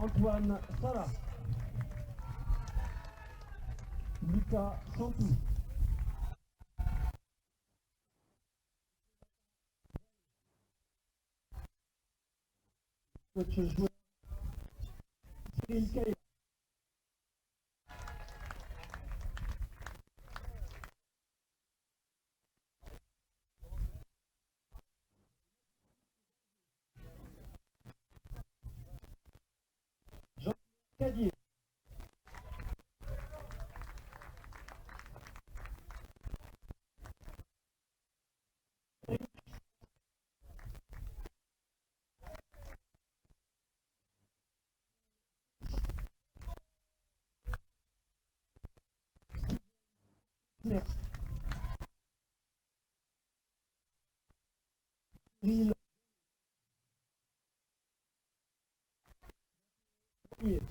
Antoine Salah. Lucas Santou. Coach joueur Cyril Caillot. Jean Cadier. Merci. Cyril Caillot.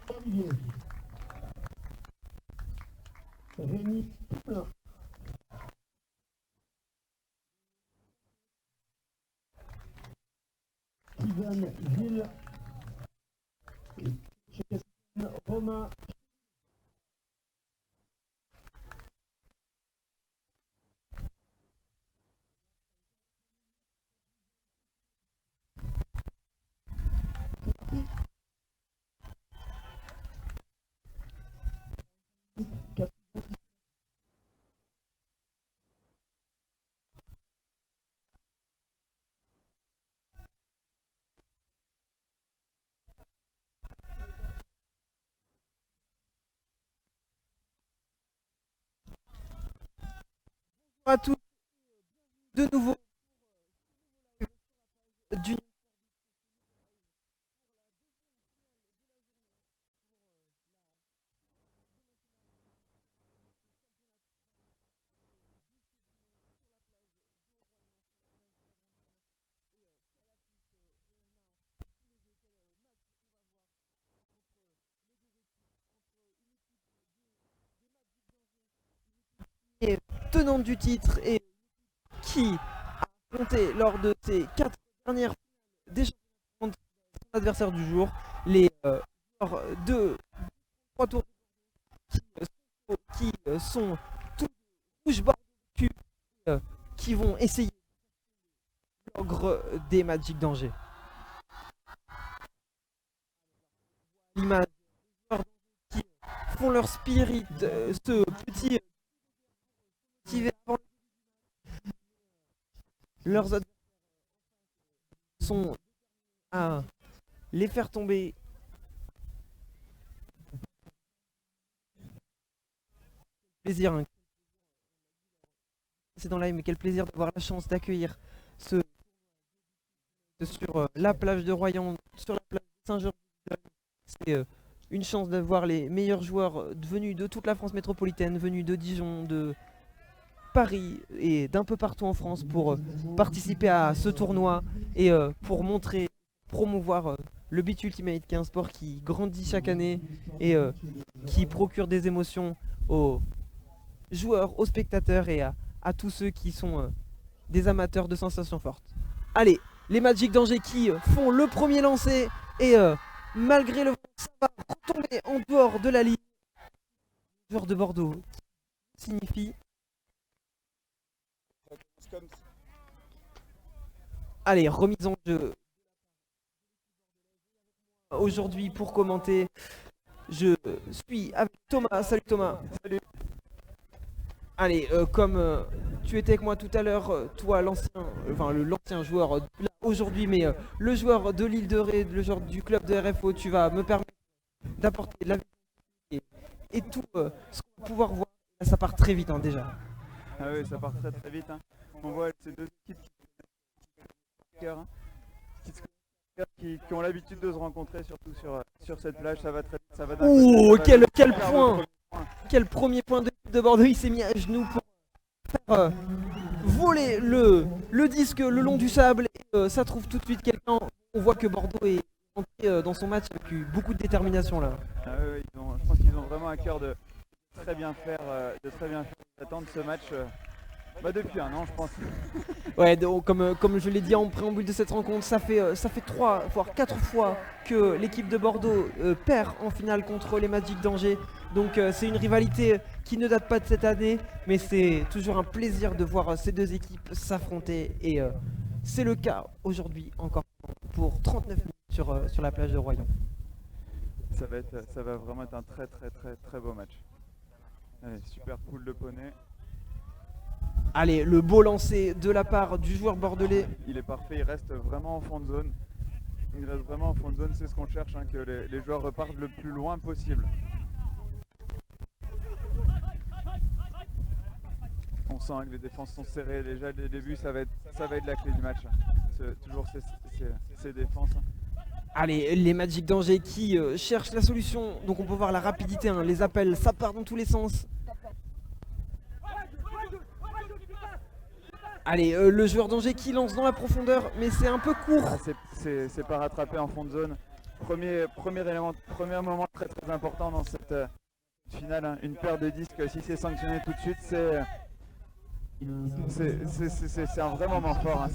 Olivier. Rémi Poulain. Steven Ville. Romain. À tous de nouveau du tenante du titre et qui a affronté lors de ses 4 dernières des championnats son adversaire du jour, les joueurs de 3 tours qui sont tous rouge bord du cul, qui vont essayer l'ogre des Magic d'Angers. L'image des joueurs qui font leur spirit, ce petit leurs adversaires sont à les faire tomber. Plaisir, hein. C'est dans live, mais quel plaisir d'avoir la chance d'accueillir ce sur la plage de Royan, sur la plage de Saint-Georges. C'est une chance d'avoir les meilleurs joueurs venus de toute la France métropolitaine, venus de Dijon, de Paris et d'un peu partout en France pour participer à ce tournoi et pour montrer, promouvoir le Beat Ultimate, qui est un sport qui grandit chaque année et qui procure des émotions aux joueurs, aux spectateurs et à tous ceux qui sont des amateurs de sensations fortes. Allez, les Magic d'Angers qui font le premier lancer et malgré le vent, ça va retomber en dehors de la ligne. Joueur de Bordeaux signifie. Allez, remise en jeu. Aujourd'hui, pour commenter, je suis avec Thomas. Salut Thomas. Salut. Allez, comme tu étais avec moi tout à l'heure, toi l'ancien joueur là, aujourd'hui, mais le joueur de l'île de Ré, le joueur du club de RFO, tu vas me permettre d'apporter de la visibilité et tout ce qu'on va pouvoir voir. Ça part très vite, hein, déjà. Ah oui, ça part très très vite, hein. On voit ces deux équipes qui ont l'habitude de se rencontrer, surtout sur cette plage. Ça va très vite, ça va d'un Oh, côté, quel point! Quel premier point de Bordeaux, il s'est mis à genoux pour faire voler le disque le long du sable. Et, ça trouve tout de suite quelqu'un. On voit que Bordeaux est entré dans son match avec beaucoup de détermination là. Ah oui, je pense qu'ils ont vraiment à cœur de très bien faire, d'attendre ce match Bah depuis un an je pense. Ouais, comme je l'ai dit en préambule de cette rencontre, ça fait 3 voire 4 fois que l'équipe de Bordeaux perd en finale contre les Magic d'Angers. Donc c'est une rivalité qui ne date pas de cette année, mais c'est toujours un plaisir de voir ces deux équipes s'affronter. Et c'est le cas aujourd'hui encore pour 39 minutes sur la plage de Royan. Ça va vraiment être un très beau match. Allez, super poule de poney. Allez, le beau lancer de la part du joueur bordelais. Il est parfait, il reste vraiment en fond de zone. Il reste vraiment en fond de zone, c'est ce qu'on cherche, hein, que les joueurs repartent le plus loin possible. On sent que les défenses sont serrées, déjà dès le début ça va être la clé du match. Toujours ces défenses. Allez, les Magic d'Angers qui cherchent la solution. Donc on peut voir la rapidité, hein, les appels, ça part dans tous les sens. Allez, le joueur d'Angers qui lance dans la profondeur, mais c'est un peu court. Ah, c'est pas rattrapé en fond de zone. Premier moment très important dans cette finale, hein. Une paire de disques, si c'est sanctionné tout de suite, c'est un vrai moment fort, hein.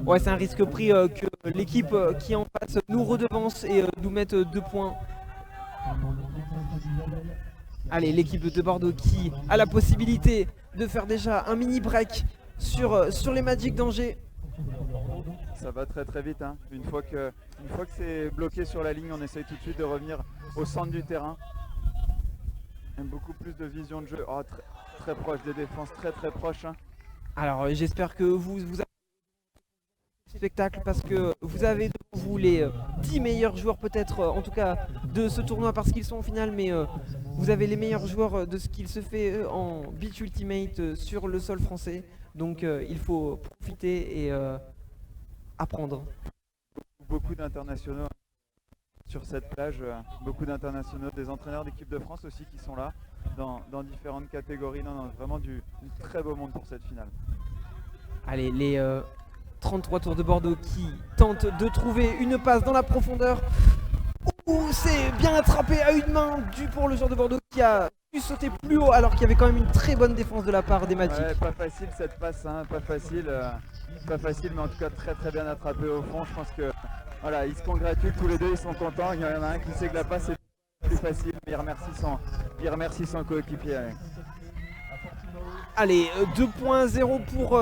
Ouais, c'est un risque pris que l'équipe qui en face nous redevance et nous mette 2 points. Allez, l'équipe de Bordeaux qui a la possibilité de faire déjà un mini break sur les Magic d'Angers. Ça va très vite, hein. Une fois que c'est bloqué sur la ligne, on essaye tout de suite de revenir au centre du terrain. Et beaucoup plus de vision de jeu. Oh, très proche des défenses, très proche, hein. Alors j'espère que vous avez ce spectacle parce que vous avez devant vous les 10 meilleurs joueurs peut-être en tout cas de ce tournoi parce qu'ils sont en finale, mais vous avez les meilleurs joueurs de ce qu'il se fait en Beach Ultimate sur le sol français. Donc il faut profiter et apprendre. Beaucoup d'internationaux sur cette plage, beaucoup d'internationaux, des entraîneurs d'équipe de France aussi qui sont là dans différentes catégories. Non, vraiment du très beau monde pour cette finale. Allez, les 33 tours de Bordeaux qui tentent de trouver une passe dans la profondeur. Ouh, c'est bien attrapé à une main pour le joueur de Bordeaux qui a pu sauter plus haut alors qu'il y avait quand même une très bonne défense de la part des Magic. Ouais, pas facile cette passe, hein, pas facile, mais en tout cas très bien attrapé au fond. Je pense que voilà, ils se congratulent tous les deux, ils sont contents. Il y en a un qui sait que la passe est plus facile, mais il remercie son coéquipier. Ouais. Allez, 2.0 pour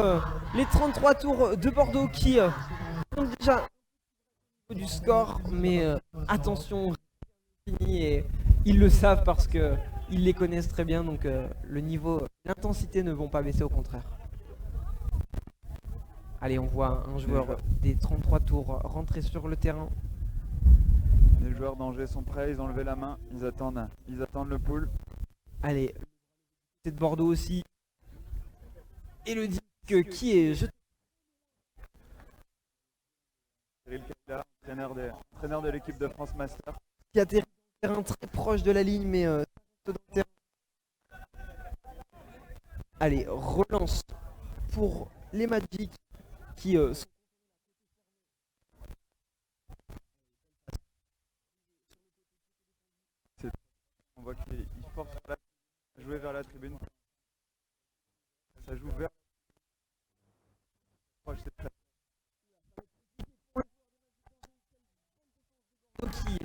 les 33 tours de Bordeaux qui ont déjà du score, mais attention, fini et ils le savent parce que ils les connaissent très bien, donc le niveau, l'intensité ne vont pas baisser, au contraire. Allez, on voit un joueur des 33 tours rentrer sur le terrain. Les joueurs d'Angers sont prêts, ils ont levé la main, ils attendent le pool. Allez, c'est de Bordeaux aussi. Et le disque qui est jeté. Cyril Kayla, entraîneur de l'équipe de France Master. Qui atterrit sur le terrain très proche de la ligne, mais dans le terrain. Allez, relance pour les Magic qui sont... On voit qu'il force à jouer vers la tribune. Ça joue vers... Qui...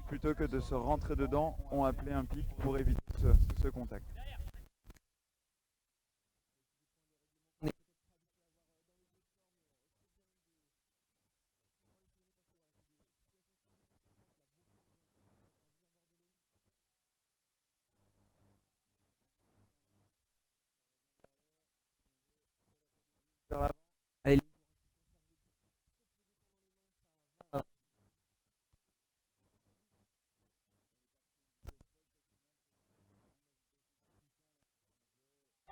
Plutôt que de se rentrer dedans, ont appelé un pic pour éviter ce contact. Allez.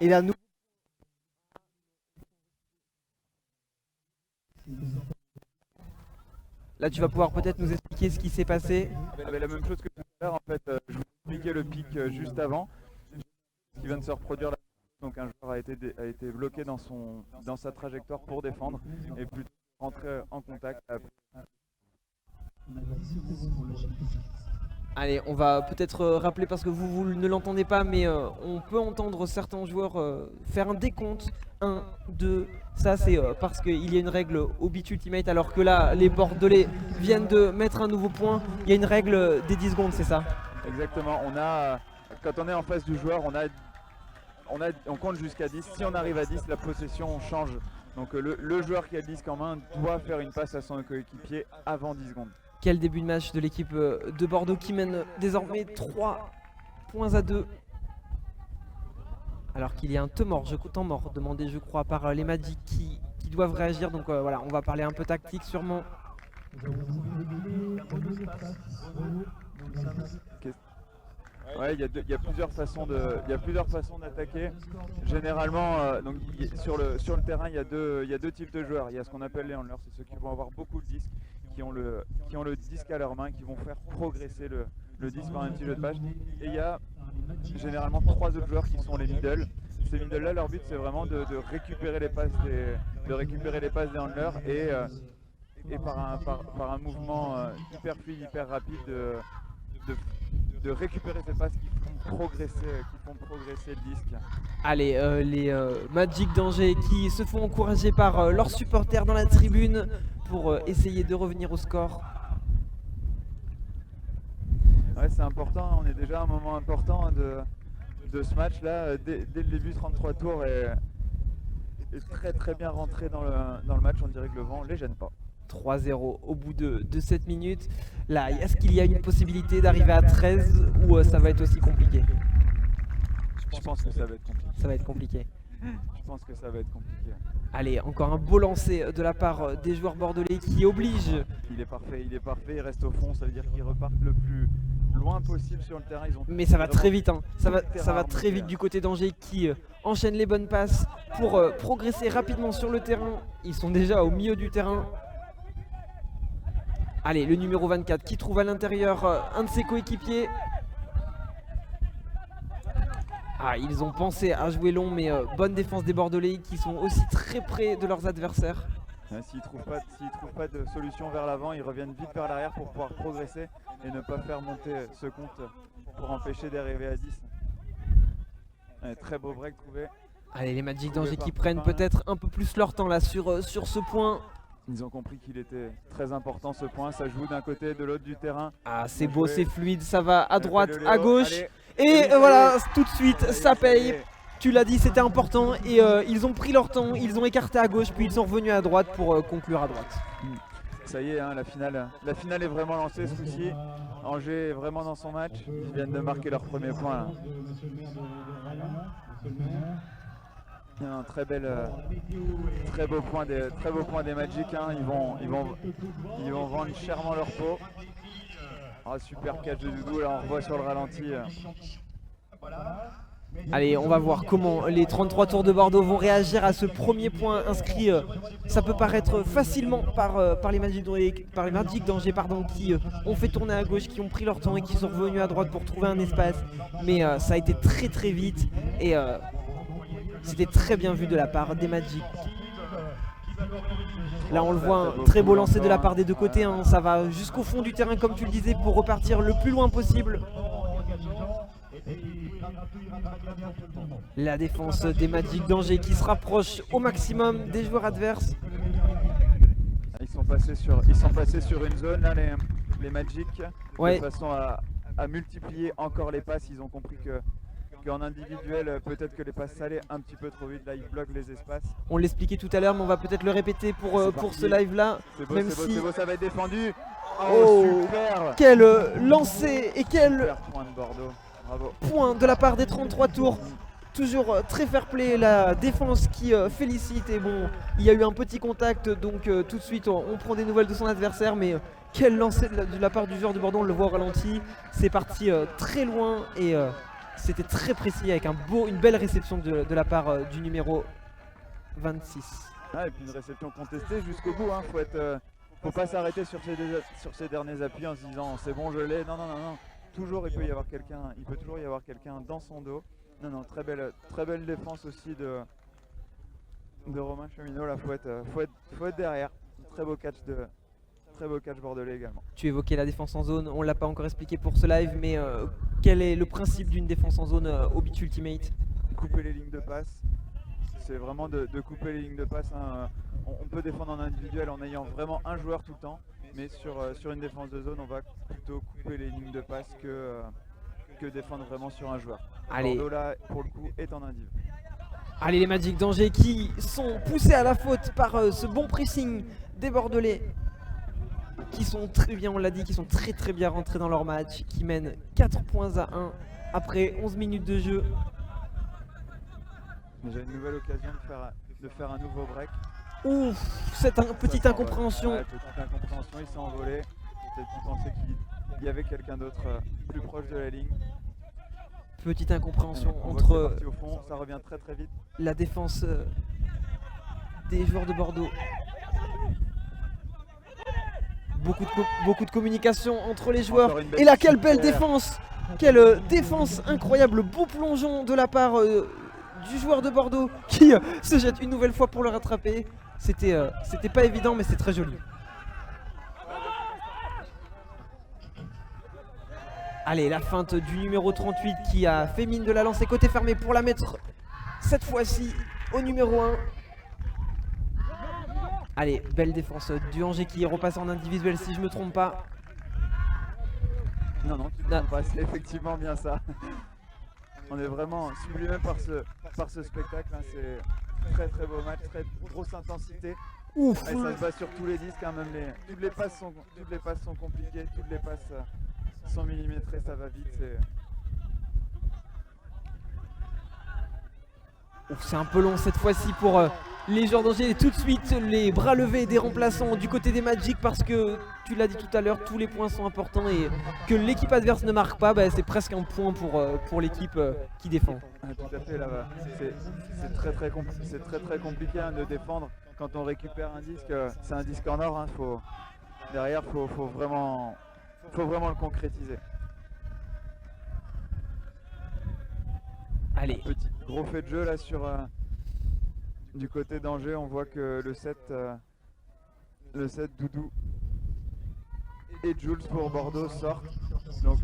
Et là, nous... Là, tu vas pouvoir peut-être nous expliquer ce qui s'est passé. La même chose que tout à l'heure, en fait, je vous expliquais le pic juste avant, qui vient de se reproduire là. donc un joueur a été bloqué dans sa trajectoire pour défendre et plutôt rentrer en contact. Allez, on va peut-être rappeler parce que vous ne l'entendez pas, mais on peut entendre certains joueurs faire un décompte. 1, 2, ça c'est parce qu'il y a une règle au beat ultimate, alors que là, les Bordelais viennent de mettre un nouveau point. Il y a une règle des 10 secondes, c'est ça? Exactement, quand on est en face du joueur, on compte jusqu'à 10. Si on arrive à 10, la possession change. Donc le joueur qui a le disque en main doit faire une passe à son coéquipier avant 10 secondes. Quel début de match de l'équipe de Bordeaux qui mène désormais 3 points à 2. Alors qu'il y a un temps mort demandé je crois par les Magic qui doivent réagir. Donc voilà, on va parler un peu tactique sûrement. Ouais, il y a plusieurs façons d'attaquer. Généralement, sur le terrain, il y a deux types de joueurs. Il y a ce qu'on appelle les handlers, c'est ceux qui vont avoir beaucoup de disques, qui ont le disque à leur main, qui vont faire progresser le disque par un petit jeu de page. Et il y a généralement 3 autres joueurs qui sont les middle. Ces middle là, leur but c'est vraiment de récupérer les passes des handlers et par un mouvement hyper fluide, hyper rapide de récupérer ces passes qui font progresser le disque. Allez, les Magic d'Angers qui se font encourager par leurs supporters dans la tribune pour essayer de revenir au score. Ouais, c'est important, on est déjà à un moment important de ce match là. Dès le début, 33 tours est très très bien rentré dans le match. On dirait que le vent ne les gêne pas. 3-0 au bout de 7 minutes. Là, est-ce qu'il y a une possibilité d'arriver à 13 ou ça va être aussi compliqué? Je pense que ça va être compliqué. Ça va être compliqué. Je pense que ça va être compliqué. Allez, encore un beau lancer de la part des joueurs bordelais qui oblige. Il est parfait, il reste au fond, ça veut dire qu'ils repartent le plus loin possible sur le terrain. Mais ça va très vite, hein. Ça va très vite du côté d'Angers qui enchaîne les bonnes passes pour progresser rapidement sur le terrain. Ils sont déjà au milieu du terrain. Allez, le numéro 24 qui trouve à l'intérieur un de ses coéquipiers. Ah, ils ont pensé à jouer long, mais bonne défense des Bordelais qui sont aussi très près de leurs adversaires. S'ils trouvent pas de solution vers l'avant, ils reviennent vite vers l'arrière pour pouvoir progresser et ne pas faire monter ce compte pour empêcher d'arriver à 10. Allez, très beau break trouvé. Allez, les Magic d'Angers qui prennent peut-être un peu plus leur temps là sur ce point. Ils ont compris qu'il était très important ce point, ça joue d'un côté et de l'autre du terrain. Ah, c'est beau, c'est fluide, ça va à droite, à gauche. Allez. Et voilà, tout de suite, ça paye. Tu l'as dit, c'était important. Et ils ont pris leur temps, ils ont écarté à gauche, puis ils sont revenus à droite pour conclure à droite. Ça y est, hein, la finale est vraiment lancée ce coup-ci. Angers est vraiment dans son match. Ils viennent de marquer leur premier point. Là. Un très beau point des Magic. Hein. Ils vont vendre chèrement leur peau. Ah, super catch de Doudou, là on revoit sur le ralenti. Allez, on va voir comment les 33 tours de Bordeaux vont réagir à ce premier point inscrit. Ça peut paraître facilement par les Magic d'Angers qui ont fait tourner à gauche, qui ont pris leur temps et qui sont revenus à droite pour trouver un espace. Mais ça a été très très vite et c'était très bien vu de la part des Magic. Là on le voit, un très beau lancer de la part des deux côtés, hein. Ça va jusqu'au fond du terrain comme tu le disais pour repartir le plus loin possible. La défense des Magic d'Angers qui se rapproche au maximum des joueurs adverses. Ils sont passés sur une zone là les Magic, ouais. De façon à multiplier encore les passes. Ils ont compris qu'en individuel, peut-être que les passes allaient un petit peu trop vite. Là, ils bloquent les espaces. On l'expliquait tout à l'heure, mais on va peut-être le répéter pour ce live-là. C'est beau, même c'est beau, ça va être défendu. Oh, super. Quel lancer et quel super point de Bordeaux. Bravo. Point de la part des 33 tours. Toujours très fair play, la défense qui félicite. Et bon, il y a eu un petit contact, donc tout de suite on prend des nouvelles de son adversaire. Mais quel lancer de la part du joueur de Bordeaux, on le voit au ralenti. C'est parti très loin et c'était très précis avec une belle réception de la part du numéro 26. Ah, et puis une réception contestée jusqu'au bout. Hein. Faut pas s'arrêter sur ces derniers appuis en se disant c'est bon, je l'ai. Non. Toujours il peut toujours y avoir quelqu'un dans son dos. Non, très belle défense aussi de Romain Cheminot. Là, faut être derrière. Très beau catch bordelais également. Tu évoquais la défense en zone, on l'a pas encore expliqué pour ce live, mais quel est le principe d'une défense en zone au Beach Ultimate? Couper les lignes de passe. C'est vraiment de couper les lignes de passe. Hein. On peut défendre en individuel en ayant vraiment un joueur tout le temps, mais sur une défense de zone, on va plutôt couper les lignes de passe que défendre vraiment sur un joueur. Allez. Bordeaux là, pour le coup, est en indiv. Allez, les Magic d'Angers qui sont poussés à la faute par ce bon pressing des Bordelais, qui sont très bien, on l'a dit, qui sont très bien rentrés dans leur match, qui mènent 4 points à 1 après 11 minutes de jeu. J'ai une nouvelle occasion de faire un nouveau break. Ouf, cette petite incompréhension. Ouais, petite incompréhension, il s'est envolé. Peut-être qu'il pensait qu'il y avait quelqu'un d'autre plus proche de la ligne. Petite incompréhension On voit que c'est entre parti au fond, ça revient très vite. la défense des joueurs de Bordeaux. Beaucoup de communication entre les joueurs. Encore une belle Et là, quelle belle super. défense! Quelle défense incroyable! Beau plongeon de la part du joueur de Bordeaux qui se jette une nouvelle fois pour le rattraper. C'était pas évident, mais c'est très joli. Allez, la feinte du numéro 38 qui a fait mine de la lancer côté fermé pour la mettre cette fois-ci au numéro 1. Allez, belle défense du Angers qui repasse en individuel si je me trompe pas. Non, tu ne Ah. trompes pas, c'est effectivement bien ça. On est vraiment sublimé par ce spectacle. Hein. C'est très beau match, très grosse intensité. Ouf! Et ça se bat sur tous les disques, hein. Même toutes les passes sont compliquées, toutes les passes sont millimétrées, ça va vite. C'est un peu long cette fois-ci pour les joueurs d'Angers. Et tout de suite, les bras levés des remplaçants du côté des Magic parce que, tu l'as dit tout à l'heure, tous les points sont importants et que l'équipe adverse ne marque pas, bah, c'est presque un point pour l'équipe qui défend. Ah, tout à fait, là, c'est très compliqué hein, de défendre quand on récupère un disque. C'est un disque en or, hein, derrière, faut vraiment le concrétiser. Allez, Petit gros fait de jeu là du côté d'Angers, on voit que le set Doudou et Jules pour Bordeaux sortent. Donc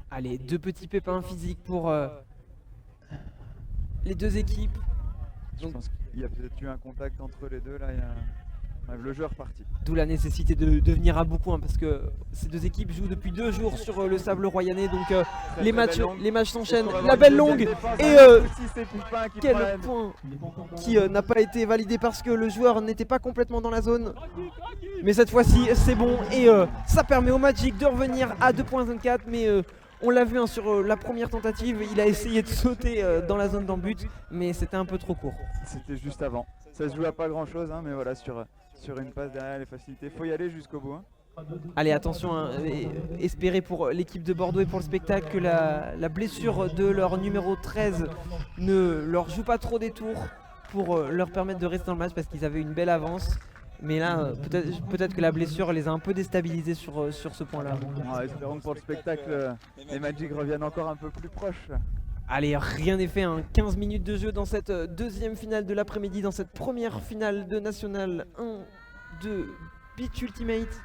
allez, deux petits pépins physiques pour les deux équipes. je pense qu'il y a peut-être eu un contact entre les deux là. Bref, le joueur parti. D'où la nécessité de venir à beaucoup hein, parce que ces deux équipes jouent depuis 2 jours sur le sable royannais. Donc les matchs s'enchaînent. La belle longue et quel point qui n'a pas été validé parce que le joueur n'était pas complètement dans la zone. Mais cette fois-ci c'est bon et ça permet au Magic de revenir à 2.24. Mais on l'a vu hein, sur la première tentative, il a essayé de sauter dans la zone d'en-but, mais c'était un peu trop court. C'était juste avant. Ça se joue à pas grand chose, hein, mais voilà, sur une passe derrière les facilités, faut y aller jusqu'au bout. Hein. Allez, attention, hein, espérez pour l'équipe de Bordeaux et pour le spectacle que la blessure de leur numéro 13 ne leur joue pas trop des tours pour leur permettre de rester dans le match parce qu'ils avaient une belle avance. Mais là, peut-être que la blessure les a un peu déstabilisés sur ce point-là. Ouais, espérons que pour le spectacle, les Magic reviennent encore un peu plus proches. Allez, rien n'est fait, hein. 15 minutes de jeu dans cette deuxième finale de l'après-midi, dans cette première finale de National 1 de Beach Ultimate.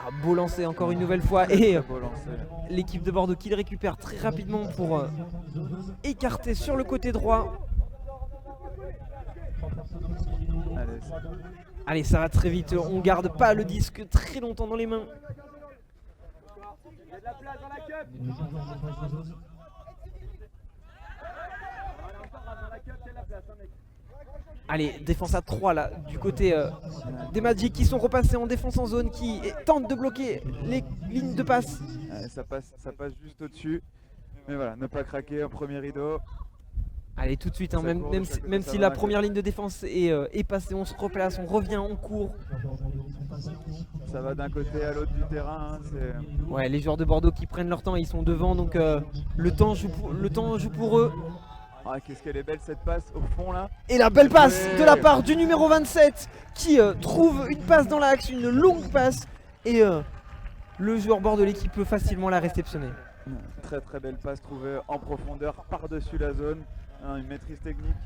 Ah, beau lancer encore une nouvelle fois et Beau lancer. l'équipe de Bordeaux qui le récupère très rapidement pour écarter sur le côté droit. Allez, ça va très vite, on garde pas le disque très longtemps dans les mains. Allez, défense à 3 là, du côté des Magic qui sont repassés en défense en zone, qui tentent de bloquer les lignes de passe. Ça passe juste au-dessus. Mais voilà, ne pas craquer en premier rideau. Allez, tout de suite, hein, même si la première ligne de défense est passée, on se replace, on revient, on court. Ça va d'un côté à l'autre du terrain. Hein, ouais, les joueurs de Bordeaux qui prennent leur temps, ils sont devant, donc le temps joue pour eux. Ah, qu'est-ce qu'elle est belle cette passe au fond là. Et la belle passe de la part du numéro 27 qui trouve une passe dans l'axe, une longue passe. Et le joueur bordelais qui peut facilement la réceptionner. Très très belle passe trouvée en profondeur par-dessus la zone. Hein, une maîtrise technique.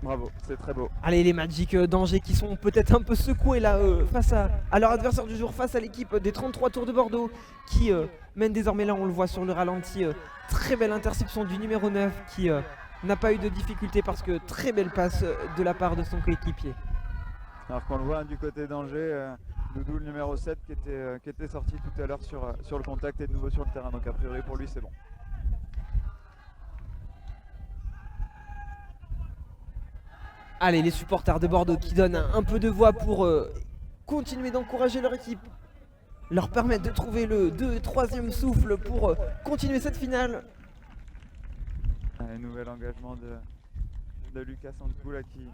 Bravo, c'est très beau. Allez, les Magic d'Angers qui sont peut-être un peu secoués là face à leur adversaire du jour, face à l'équipe des 33 Tours de Bordeaux qui mène désormais là, on le voit sur le ralenti. Très belle interception du numéro 9 qui n'a pas eu de difficulté parce que très belle passe de la part de son coéquipier. Alors qu'on le voit hein, du côté d'Angers, Doudou le numéro 7 qui était sorti tout à l'heure sur le contact et de nouveau sur le terrain. Donc a priori pour lui c'est bon. Allez, les supporters de Bordeaux qui donnent un peu de voix pour continuer d'encourager leur équipe, leur permettre de trouver le 2 et 3e souffle pour continuer cette finale. Un nouvel engagement de Lucas Santou là qui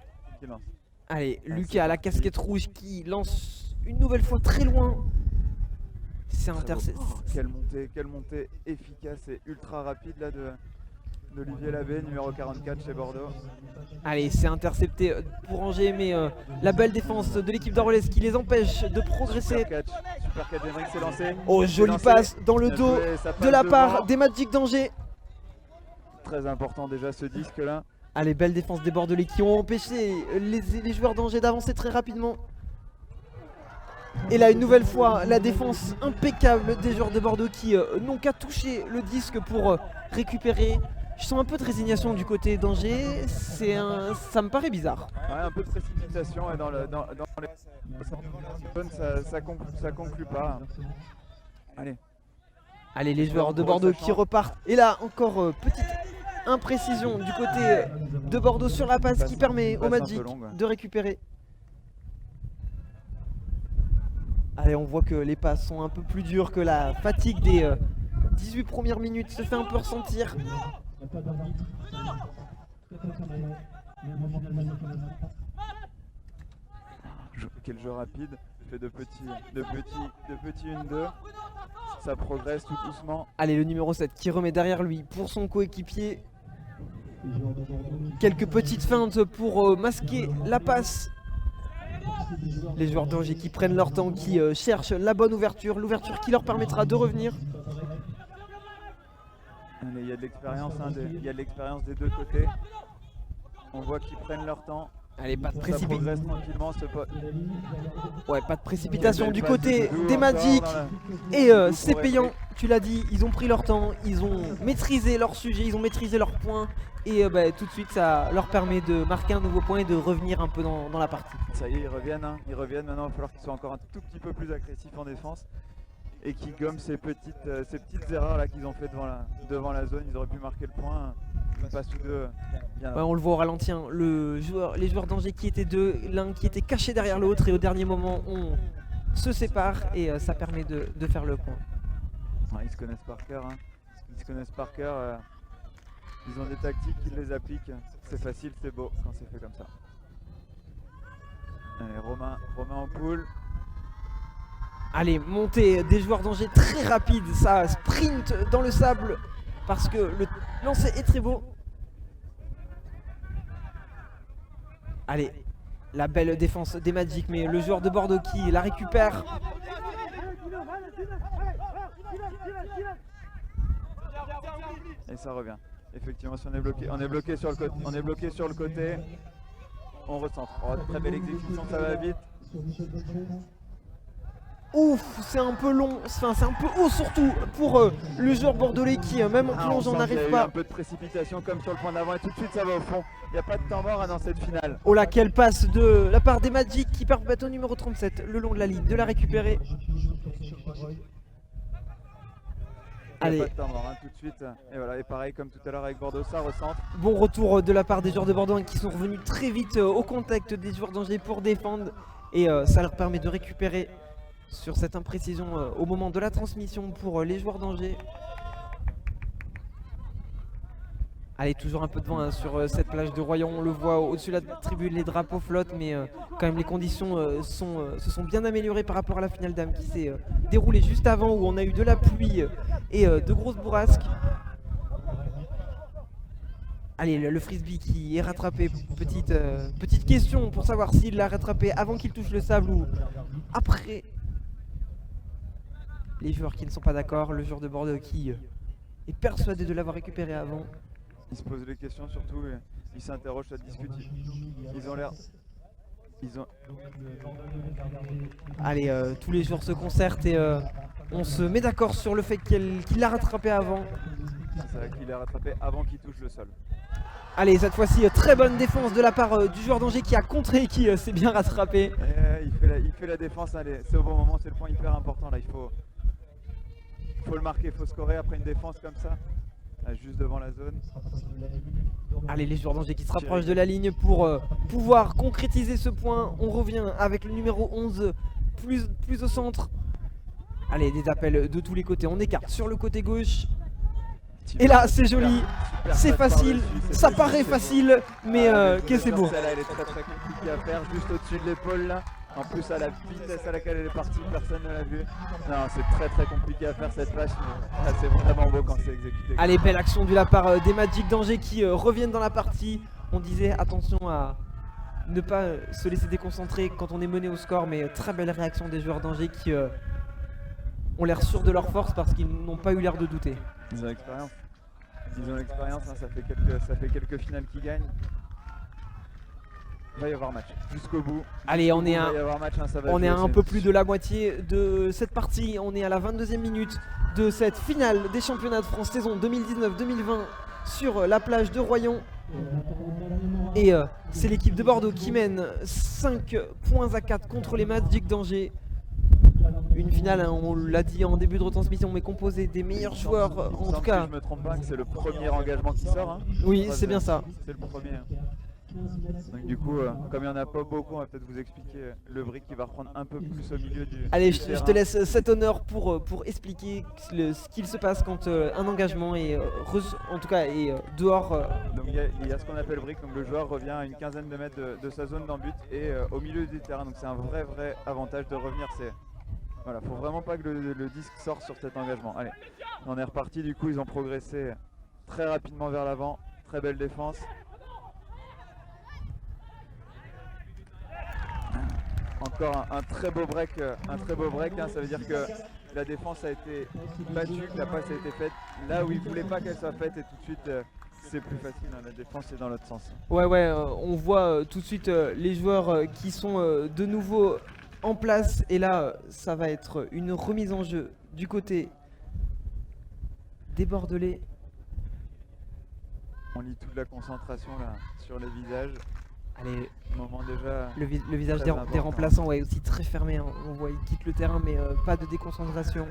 lance. Allez, Lucas à la casquette rouge qui lance une nouvelle fois très loin. C'est intercepté. Quelle montée efficace et ultra rapide là d'Olivier Labbé, numéro 44 chez Bordeaux. Allez, c'est intercepté pour Angers, mais la belle défense de l'équipe d'Orléans qui les empêche de progresser. Super catch d'Emeric s'est lancé. Oh, jolie passe dans le dos de la part des Magic d'Angers. Très important déjà ce disque là. Allez, belle défense des Bordelais qui ont empêché les joueurs d'Angers d'avancer très rapidement. Et là, une nouvelle fois, la défense impeccable des joueurs de Bordeaux qui n'ont qu'à toucher le disque pour récupérer. Je sens un peu de résignation du côté d'Angers, ça me paraît bizarre. Ouais, un peu de précipitation et dans les ça conclut pas. Allez, les joueurs de Bordeaux qui repartent. Et là, encore petite imprécision du côté de Bordeaux sur la passe qui permet au Magic de récupérer. Allez, on voit que les passes sont un peu plus dures, que la fatigue des 18 premières minutes se fait un peu ressentir. Quel jeu rapide, fait de petits 1-2. Ça progresse tout doucement. Allez, le numéro 7 qui remet derrière lui pour son coéquipier. Quelques petites feintes pour masquer la passe. Les joueurs d'Angers qui prennent leur temps, qui cherchent la bonne ouverture, l'ouverture qui leur permettra de revenir. Il y a de l'expérience, hein, il y a de l'expérience des deux côtés. On voit qu'ils prennent leur temps. Allez, pas de précipitation. Ouais, pas de précipitation du côté des Magic. Et c'est payant, tu l'as dit, ils ont pris leur temps, ils ont maîtrisé leur sujet, ils ont maîtrisé leurs points. Et tout de suite, ça leur permet de marquer un nouveau point et de revenir un peu dans la partie. Ça y est, ils reviennent. Hein. Ils reviennent. Maintenant, il va falloir qu'ils soient encore un tout petit peu plus agressifs en défense. Et qui gomment ces petites erreurs là qu'ils ont fait devant la zone. Ils auraient pu marquer le point. Une passe ou deux. Ouais, on le voit au ralenti. Hein. Les joueurs d'Angers qui étaient deux, l'un qui était caché derrière l'autre. Et au dernier moment, on se sépare. Et ça permet de faire le point. Ouais, ils se connaissent par cœur. Hein. Ils se connaissent par cœur. Ils ont des tactiques, ils les appliquent. C'est facile, c'est beau quand c'est fait comme ça. Allez, Romain en poule. Allez, montée des joueurs d'Angers très rapide. Ça sprint dans le sable parce que le lancer est très beau. Allez, la belle défense des Magic, mais le joueur de Bordeaux qui la récupère. Et ça revient. Effectivement, si on est bloqué sur le côté, on recentre. Oh, très belle exécution, ça va vite. Ouf, c'est un peu long, enfin, c'est un peu haut surtout pour le joueur bordelais qui même en plongeant n'arrive pas. Un peu de précipitation comme sur le point d'avant et tout de suite ça va au fond. Il n'y a pas de temps mort dans cette finale. Oh là, quelle passe de la part des Magic qui permettent au numéro 37 le long de la ligne de la récupérer. Allez. Pas de temps mort, hein, tout de suite. Et voilà, et pareil comme tout à l'heure avec Bordeaux, ça recentre. Bon retour de la part des joueurs de Bordeaux qui sont revenus très vite au contact des joueurs d'Angers pour défendre. Et ça leur permet de récupérer sur cette imprécision au moment de la transmission pour les joueurs d'Angers. Allez, toujours un peu de vent hein, sur cette plage de Royan. On le voit au-dessus de la tribune, les drapeaux flottent, mais quand même les conditions se sont bien améliorées par rapport à la finale d'âme qui s'est déroulée juste avant, où on a eu de la pluie et de grosses bourrasques. Allez, le frisbee qui est rattrapé. Petite question pour savoir s'il l'a rattrapé avant qu'il touche le sable ou après. les joueurs qui ne sont pas d'accord, le joueur de Bordeaux qui est persuadé de l'avoir récupéré avant. Ils se posent des questions surtout, et ils s'interrogent, ça discute. Ils ont l'air... Allez, tous les joueurs se concertent et on se met d'accord sur le fait qu'il l'a rattrapé avant. C'est vrai qu'il est rattrapé avant qu'il touche le sol. Allez, cette fois-ci, très bonne défense de la part du joueur d'Angers qui a contré et qui s'est bien rattrapé. Il fait la défense, c'est au bon moment, c'est le point hyper important là. Il faut le marquer, il faut scorer après une défense comme ça, là, juste devant la zone. Allez, les joueurs d'Angers qui se rapprochent de la ligne pour pouvoir concrétiser ce point. On revient avec le numéro 11 plus au centre. Allez, des appels de tous les côtés. On écarte sur le côté gauche. Et là, c'est joli, c'est facile, ça paraît facile, mais que c'est beau. Celle-là, elle est très très compliquée à faire, juste au-dessus de l'épaule là. En plus, à la vitesse à laquelle elle est partie, personne ne l'a vu. Non, c'est très très compliqué à faire cette passe, mais c'est vraiment beau quand c'est exécuté. Allez, belle action de la part des Magic d'Angers qui reviennent dans la partie. On disait attention à ne pas se laisser déconcentrer quand on est mené au score, mais très belle réaction des joueurs d'Angers qui ont l'air sûrs de leur force parce qu'ils n'ont pas eu l'air de douter. Ils ont l'expérience. Ils ont l'expérience, hein, ça fait quelques finales qu'ils gagnent. Il va y avoir match jusqu'au bout. Allez, on est à un peu plus de la moitié de cette partie. On est à la 22e minute de cette finale des championnats de France saison 2019-2020 sur la plage de Royan. Et c'est l'équipe de Bordeaux qui mène 5 points à 4 contre les Magic d'Angers. Une finale, hein, on l'a dit en début de retransmission, mais composée des meilleurs joueurs, en tout cas. Si je me trompe pas, que c'est le premier engagement qui sort. Hein. Oui, c'est bien ça. C'est le premier. Donc du coup, comme il n'y en a pas beaucoup, on va peut-être vous expliquer le brick qui va reprendre un peu plus au milieu du Allez, du je te laisse cet honneur pour expliquer ce qu'il se passe quand un engagement est, est dehors. Donc il y a ce qu'on appelle brick, donc le joueur revient à une quinzaine de mètres de sa zone d'embut et au milieu du terrain. Donc c'est un vrai avantage de revenir. Voilà, faut vraiment pas que le disque sorte sur cet engagement. Allez, on est reparti, du coup ils ont progressé très rapidement vers l'avant, très belle défense. Encore un très beau break, hein. Ça veut dire que la défense a été battue, que la passe a été faite là où il voulait pas qu'elle soit faite et tout de suite c'est plus facile, hein. La défense est dans l'autre sens. Ouais, on voit tout de suite les joueurs qui sont de nouveau en place et là ça va être une remise en jeu du côté des Bordelais. On lit toute la concentration là sur les visages. Allez, moment déjà le visage des remplaçants, ouais, aussi très fermé, hein. On voit ils quittent le terrain mais pas de déconcentration.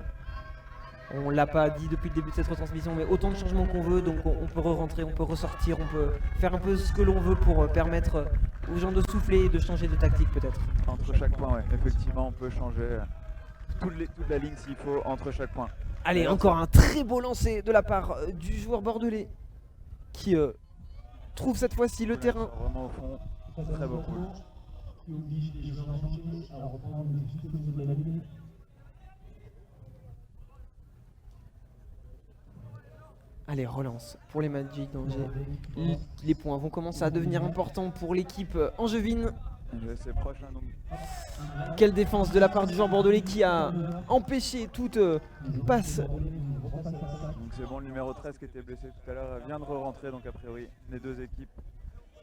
On l'a pas dit depuis le début de cette retransmission, mais autant de changements qu'on veut, donc on peut re-rentrer, on peut ressortir, on peut faire un peu ce que l'on veut pour permettre aux gens de souffler et de changer de tactique peut-être. Entre chaque point, ouais, effectivement on peut changer toute la ligne s'il faut entre chaque point. Allez, et encore un très beau lancer de la part du joueur bordelais qui trouve cette fois-ci le terrain. Vraiment au fond, très beau coup. Allez, relance pour les Magic d'Angers. Les points vont commencer à devenir importants pour l'équipe angevine. C'est proche, hein, donc. Quelle défense de la part du joueur bordelais qui a empêché toute passe. Donc c'est bon, le numéro 13 qui était blessé tout à l'heure vient de re-rentrer, donc a priori les deux équipes,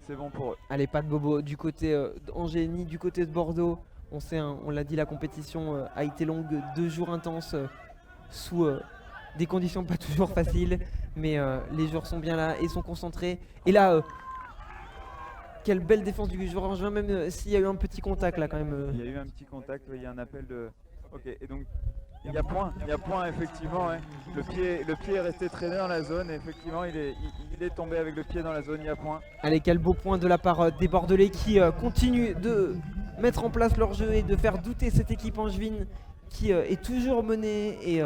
c'est bon pour eux. Allez, pas de bobo du côté d'Angers ni du côté de Bordeaux. On sait, hein, on l'a dit, la compétition a été longue, 2 jours intenses sous des conditions pas toujours faciles, mais les joueurs sont bien là et sont concentrés. Et là, quelle belle défense du joueur angevin, même s'il y a eu un petit contact là quand même. Il y a eu un petit contact, il y a un appel de... Ok, et donc il y a point effectivement. Ouais. Le pied est resté traîné dans la zone et effectivement il est tombé avec le pied dans la zone, il y a point. Allez, quel beau point de la part des Bordelais qui continuent de mettre en place leur jeu et de faire douter cette équipe angevine qui est toujours menée. Et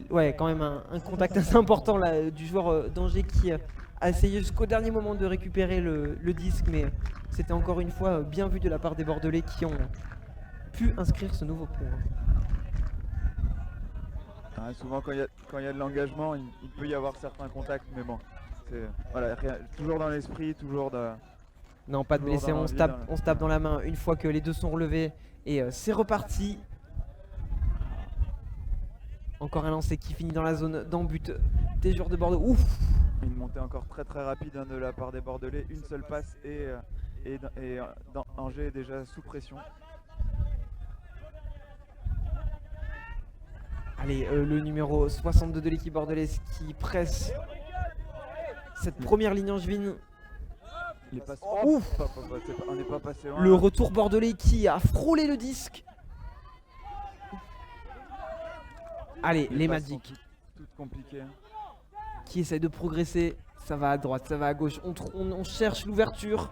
ouais, quand même un contact assez important là, du joueur d'Angers qui a essayé jusqu'au dernier moment de récupérer le disque, mais c'était encore une fois bien vu de la part des Bordelais qui ont pu inscrire ce nouveau point. Ah, souvent quand il y a de l'engagement, il peut y avoir certains contacts, mais bon, voilà, toujours dans l'esprit, toujours de... Non, pas de blessés, on se tape dans la main une fois que les deux sont relevés et c'est reparti. Encore un lancer qui finit dans la zone d'en but des joueurs de Bordeaux. Ouf! Une montée encore très très rapide de la part des Bordelais. Une seule passe et Angers est déjà sous pression. Allez, le numéro 62 de l'équipe bordelaise qui presse cette première ligne angevine. Les passes. Ouf! On n'est pas passé loin. Le retour bordelais qui a frôlé le disque. Allez, les passes sont Magic toutes compliquées. qui essayent de progresser. Ça va à droite, ça va à gauche. On cherche l'ouverture.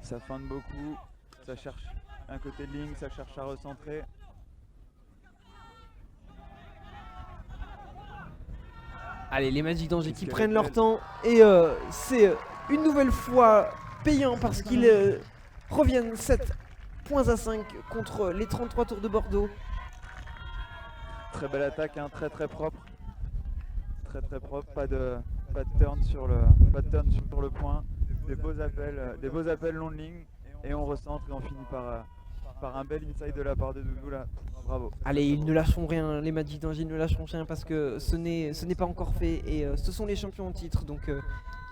Ça feinte beaucoup. Ça cherche un côté de ligne, ça cherche à recentrer. Allez, les Magic d'Angers qui Qu'est-ce prennent qu'elle leur est belle. temps. Et c'est une nouvelle fois payant parce qu'ils reviennent 7 points à 5 contre les 33 tours de Bordeaux. Très belle attaque, hein, très très propre. Très très propre, pas de turn sur le point. Des beaux appels long de ligne et on recentre et on finit par un bel inside de la part de Doudou là. Bravo. Allez, ils ne lâcheront rien, les Magic d'Angers ne lâcheront rien parce que ce n'est pas encore fait et ce sont les champions en titre, donc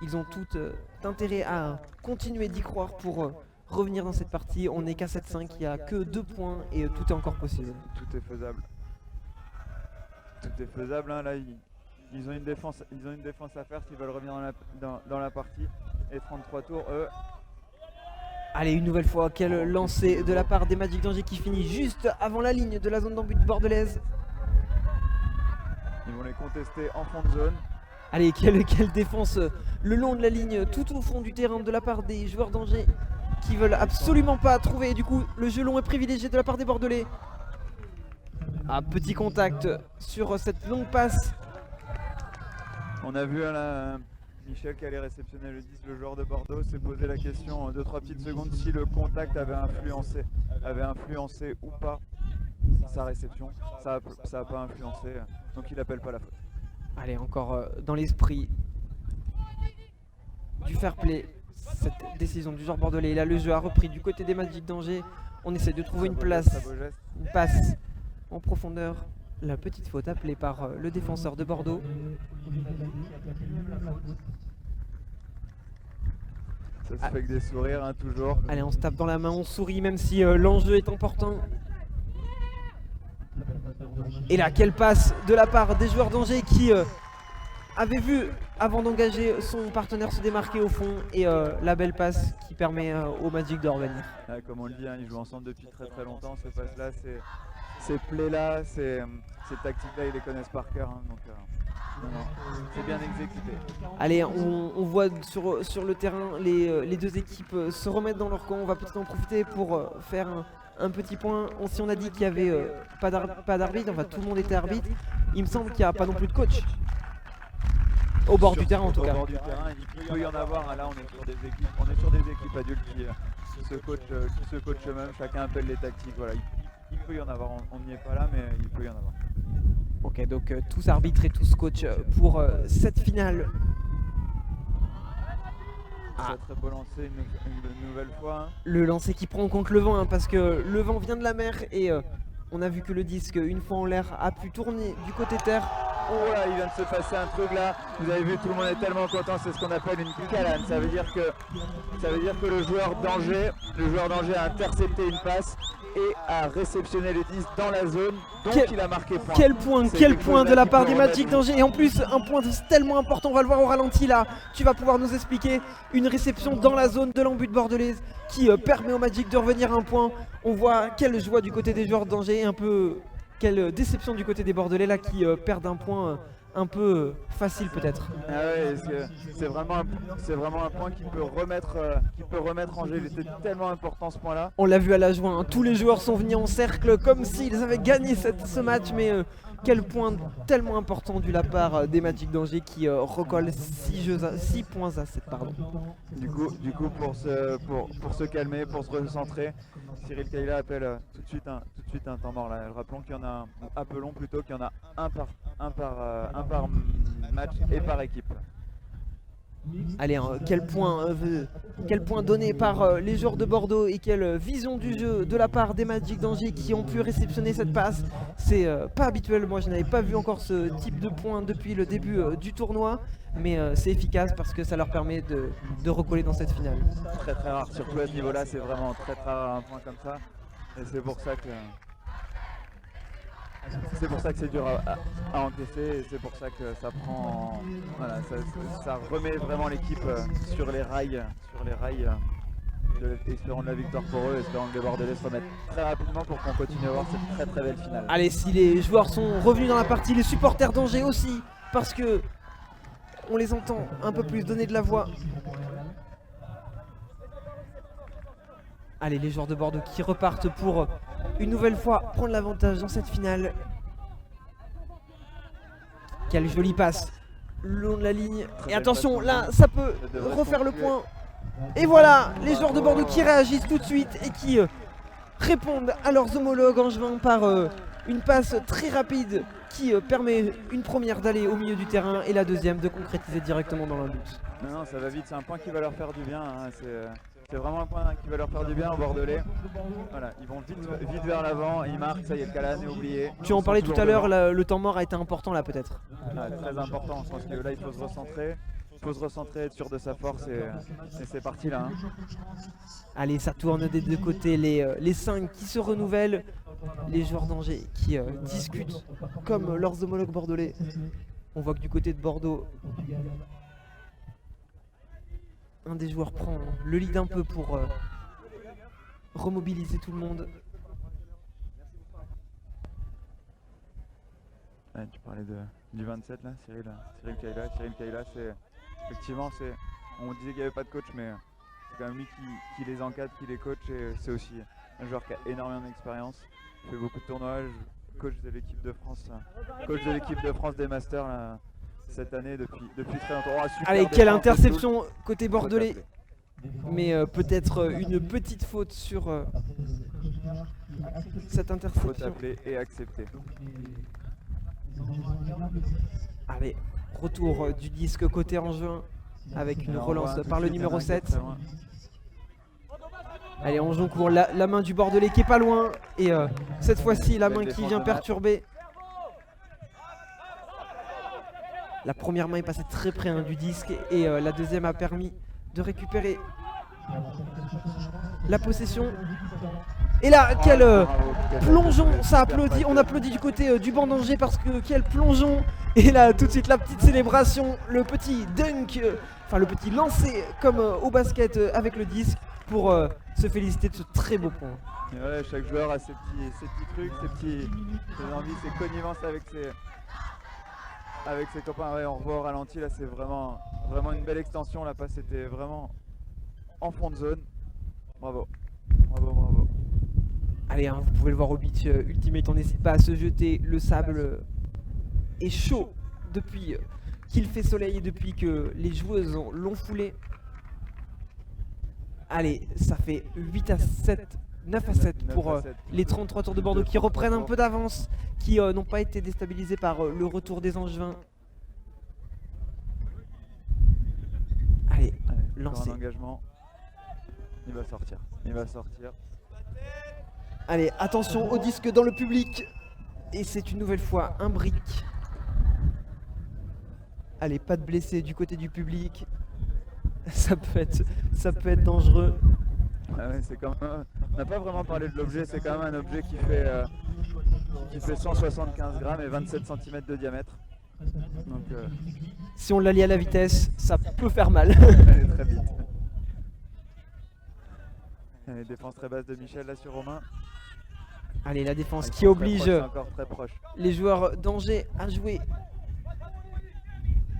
ils ont tout intérêt à continuer d'y croire pour revenir dans cette partie. On n'est qu'à 7-5, il n'y a que 2 points et tout est encore possible. Tout est faisable. Tout est faisable, hein, là ils ont une défense à faire s'ils veulent revenir dans la partie. Et 33 tours, eux. Allez, une nouvelle fois, quel lancer de la part des Magic d'Angers qui finit juste avant la ligne de la zone d'en-but bordelaise. Ils vont les contester en fond de zone. Allez, quelle défense le long de la ligne, tout au fond du terrain de la part des joueurs d'Angers qui veulent absolument pas trouver. Et du coup, le jeu long est privilégié de la part des Bordelais. Ah, petit contact sur cette longue passe. On a vu là, Michel qui allait réceptionner le 10, le joueur de Bordeaux, s'est posé la question 2-3 petites secondes si le contact avait influencé ou pas sa réception. Ça a pas influencé, donc il appelle pas la faute. Allez, encore dans l'esprit du fair play, cette décision du joueur bordelais. Là, le jeu a repris du côté des Magic d'Angers. On essaie de trouver une place, une passe en profondeur. La petite faute appelée par le défenseur de Bordeaux. Ça se fait avec des sourires, hein, toujours. Allez, on se tape dans la main, on sourit même si l'enjeu est important. Et là, quelle passe de la part des joueurs d'Angers qui avaient vu avant d'engager son partenaire se démarquer au fond. Et la belle passe qui permet au Magic de revenir. Comme on le dit, hein, ils jouent ensemble depuis très très longtemps. Ces passes-là, ces plays-là, ces tactiques-là, ils les connaissent par cœur. Hein, donc, c'est bien exécuté. Allez, on voit sur le terrain les deux équipes se remettre dans leur camp. On va peut-être en profiter pour faire un petit point. Si on a dit qu'il n'y avait pas d'arbitre, enfin tout le monde était arbitre, il me semble qu'il n'y a pas non plus de coach. Au bord du terrain en tout cas. Au bord du terrain, il peut y en avoir. Hein, là, on est sur des équipes adultes qui se coachent eux-mêmes. Chacun appelle les tactiques. Voilà, il peut y en avoir. On n'y est pas là, mais il peut y en avoir. Ok, donc tous arbitres et tous coachs pour cette finale. Très beau lancer une nouvelle fois. Hein. Le lancer qui prend en compte le vent, hein, parce que le vent vient de la mer et on a vu que le disque, une fois en l'air, a pu tourner du côté terre. Oh là, il vient de se passer un truc là. Vous avez vu, tout le monde est tellement content. C'est ce qu'on appelle une calane. Ça veut dire que le joueur d'Angers a intercepté une passe et a réceptionné le 10 dans la zone. Donc il a marqué point. Quel point de la part des Magic d'Angers. Et en plus, un point tellement important, on va le voir au ralenti là. Tu vas pouvoir nous expliquer une réception dans la zone de l'embut bordelaise qui permet au Magic de revenir à un point. On voit quelle joie du côté des joueurs d'Angers, un peu quelle déception du côté des Bordelais là qui perdent un point un peu facile peut-être. Ah ouais, c'est vraiment un point qui peut remettre Angers. Il était tellement important ce point là. On l'a vu à la joie, hein. Tous les joueurs sont venus en cercle comme s'ils avaient gagné ce match, mais quel point tellement important de la part des Magic d'Angers qui recolle 6 points à 7 pardon. Du coup pour se calmer, pour se recentrer, Cyril Kayla appelle tout de suite un temps mort là. Rappelons qu'il y en a appelons plutôt qu'il y en a un par match et par équipe. Allez, hein, quel point donné par les joueurs de Bordeaux et quelle vision du jeu de la part des Magic d'Angers qui ont pu réceptionner cette passe. C'est pas habituel, moi je n'avais pas vu encore ce type de point depuis le début du tournoi, mais c'est efficace parce que ça leur permet de recoller dans cette finale. Très très rare, surtout à ce niveau-là, c'est vraiment très très rare un point comme ça. Et c'est pour ça que c'est dur à encaisser et c'est pour ça que ça prend, voilà, ça remet vraiment l'équipe sur les rails, espérons de la victoire pour eux, espérons que les Bordelais se remettent très rapidement pour qu'on continue à voir cette très très belle finale. Allez, si les joueurs sont revenus dans la partie, les supporters d'Angers aussi, parce que on les entend un peu plus donner de la voix. Allez, les joueurs de Bordeaux qui repartent pour une nouvelle fois prendre l'avantage dans cette finale. Quelle jolie passe le long de la ligne. Et attention, là, ça peut refaire le point. Et voilà, les joueurs de Bordeaux qui réagissent tout de suite et qui répondent à leurs homologues angevins par une passe très rapide qui permet une première d'aller au milieu du terrain et la deuxième de concrétiser directement dans le but. Non, ça va vite, c'est un point qui va leur faire du bien, hein. C'est vraiment un point qui va leur faire du bien aux Bordelais. Voilà, ils vont vite vers l'avant, ils marquent, ça y est, le Calan est oublié. Tu en parlais tout à l'heure, le temps mort a été important là peut-être. Ah, très important, je pense que là il faut se recentrer. Être sûr de sa force et c'est parti là. Hein. Allez, ça tourne des deux côtés, les 5 qui se renouvellent, les joueurs d'Angers qui discutent comme leurs homologues bordelais. On voit que du côté de Bordeaux, un des joueurs prend le lead un peu pour remobiliser tout le monde. Ouais, tu parlais du 27 là, Cyril Kayla, c'est effectivement, on disait qu'il n'y avait pas de coach, mais c'est quand même lui qui les encadre, qui les coach, et c'est aussi un joueur qui a énormément d'expérience, fait beaucoup de tournois, coach de l'équipe de France des Masters là, cette année depuis très longtemps. Oh, allez, quelle interception côté bordelais, mais peut-être une petite faute sur cette interception. Faute appelée et acceptée. Allez, retour du disque côté Angevin avec une relance par le numéro 7. Allez, Angevin court, la main du Bordelais qui est pas loin et cette fois-ci la main qui vient perturber. La première main est passée très près du disque et la deuxième a permis de récupérer la possession. Et là, quel plongeon, ça applaudit, on applaudit du côté du banc d'Angers parce que quel plongeon. Et là, tout de suite, la petite célébration, le petit dunk, enfin le petit lancer comme au basket avec le disque pour se féliciter de ce très beau point. Et ouais, chaque joueur a ses petits trucs, ses envies, ses connivences avec ses copains. Ouais, on revoit au ralenti, là c'est vraiment une belle extension, la passe était vraiment en fond de zone. Bravo. Allez, hein, vous pouvez le voir au beach Ultimate, on n'hésite pas à se jeter, le sable est chaud depuis qu'il fait soleil et depuis que les joueuses l'ont foulé. Allez, ça fait 9 à 7 pour les 33 tours de Bordeaux qui reprennent un peu d'avance, qui n'ont pas été déstabilisés par le retour des Angevins. Allez, lancé. Un engagement. Il va sortir. Allez, attention au disque dans le public. Et c'est une nouvelle fois un brick. Allez, pas de blessés du côté du public. Ça peut être dangereux. Ah ouais, c'est quand même, on n'a pas vraiment parlé de l'objet, c'est quand même un objet qui fait 175 grammes et 27 cm de diamètre. Donc, si on l'allie à la vitesse, ça peut faire mal. Elle est très vite. Allez, défense très basse de Michel là sur Romain. Allez, la défense qui oblige très proche. Les joueurs d'Angers à jouer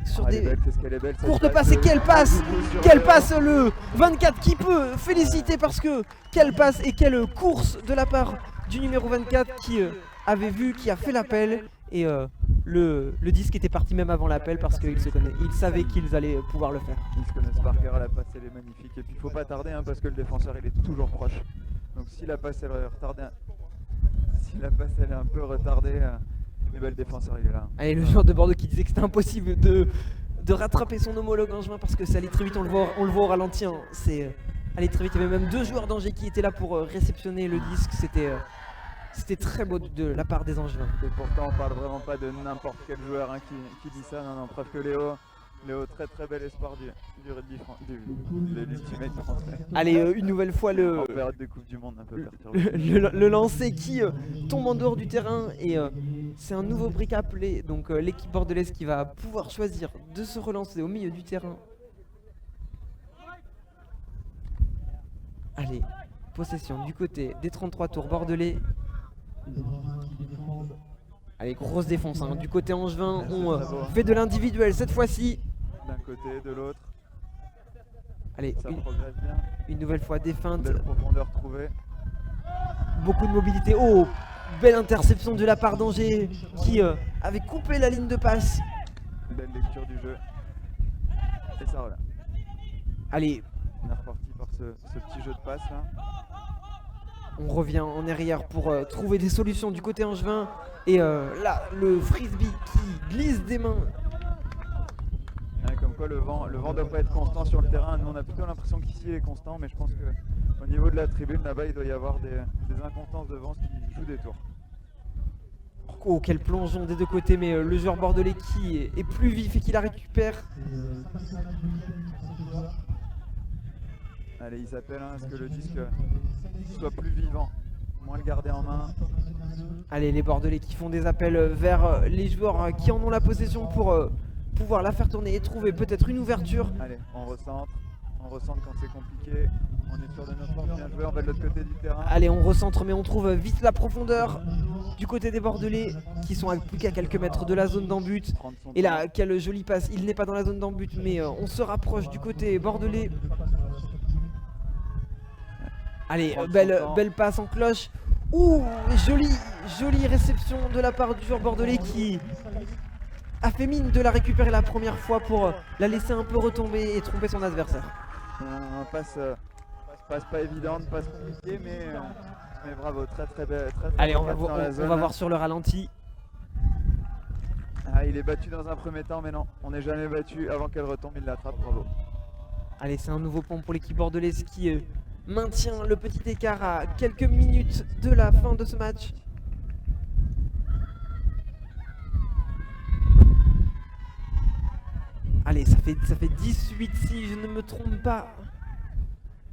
sur Elle est des belle, qu'est-ce qu'elle est belle, cette courtes passes. Et quelle passe, le 24 qui peut féliciter parce que quelle passe et quelle course de la part du numéro 24 qui avait vu, qui a fait l'appel. Et le disque était parti même avant l'appel parce qu'il se connaît. Il savait qu'ils allaient pouvoir le faire. Ils se connaissent par cœur, la passe elle est magnifique. Et puis il faut pas tarder hein, parce que le défenseur il est toujours proche. Donc si la passe elle est retardée, un peu retardée, le défenseur il est là. Allez, le joueur de Bordeaux qui disait que c'était impossible de de rattraper son homologue angevin parce que c'est allé très vite, on le voit au ralenti. Hein. C'est allé très vite. Il y avait même 2 joueurs d'Angers qui étaient là pour réceptionner le disque. C'était très beau de la part des Angevins. Et pourtant, on parle vraiment pas de n'importe quel joueur hein, qui dit ça. Non, preuve que Léo, très très bel espoir du rugby de l'Ultimate français. Allez, une nouvelle fois En période de Coupe du Monde, un peu perturbé. le lancer qui tombe en dehors du terrain et c'est un nouveau brick appelé. Donc l'équipe bordelaise qui va pouvoir choisir de se relancer au milieu du terrain. Allez, possession du côté des 33 tours bordelais. Allez, grosse défense hein. Du côté angevin, on fait de l'individuel cette fois-ci. D'un côté, de l'autre. Allez, Ça progresse bien. une nouvelle fois des feintes. Belle profondeur trouvée. Beaucoup de mobilité. Oh, belle interception de la part d'Angers qui avait coupé la ligne de passe. Belle lecture du jeu. Et ça revient. Allez, On est reparti par ce petit jeu de passe là. on revient en arrière pour trouver des solutions du côté angevin. Et là, le frisbee qui glisse des mains. Ouais, comme quoi le vent doit pas être constant sur le terrain. Nous on a plutôt l'impression qu'ici il est constant, mais je pense qu'au niveau de la tribune là-bas il doit y avoir des inconstances de vent qui jouent des tours. Oh, quel plongeon des deux côtés, mais le joueur bordelais qui est plus vif et qui la récupère. Allez, ils appellent à ce que le disque soit plus vivant, moins le garder en main. Allez, les bordelais qui font des appels vers les joueurs qui en ont la possession pour pouvoir la faire tourner et trouver peut-être une ouverture. Allez, on recentre quand c'est compliqué. On est sûr de notre force, bien joué, on va de l'autre côté du terrain. Allez, on recentre, mais on trouve vite la profondeur du côté des bordelais qui sont plus qu'à quelques mètres de la zone d'en-but. Et là, quelle jolie passe. Il n'est pas dans la zone d'en-but, mais on se rapproche du côté bordelais. Allez, belle passe en cloche. Ouh, jolie réception de la part du joueur bordelais qui a fait mine de la récupérer la première fois pour la laisser un peu retomber et tromper son adversaire. Un passe pas évidente, passe compliquée, mais bravo, très belle. Allez, on belle va, passe dans la zone. on va voir sur le ralenti. Ah, il est battu dans un premier temps, mais non, on n'est jamais battu. Avant qu'elle retombe, il l'attrape, bravo. Allez, c'est un nouveau pont pour l'équipe bordelaise qui maintient le petit écart à quelques minutes de la fin de ce match. Allez, ça fait 18 si je ne me trompe pas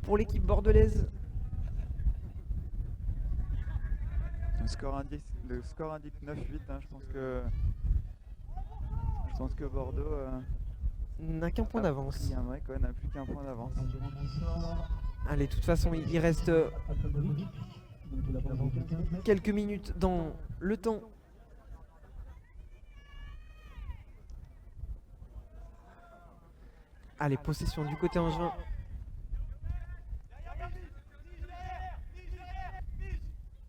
pour l'équipe bordelaise. Le score indique 9-8, hein, je pense que Bordeaux N'a qu'un point d'avance. n'a plus qu'un point d'avance. Allez, de toute façon, il reste quelques minutes dans le temps. Allez, possession du côté angevin.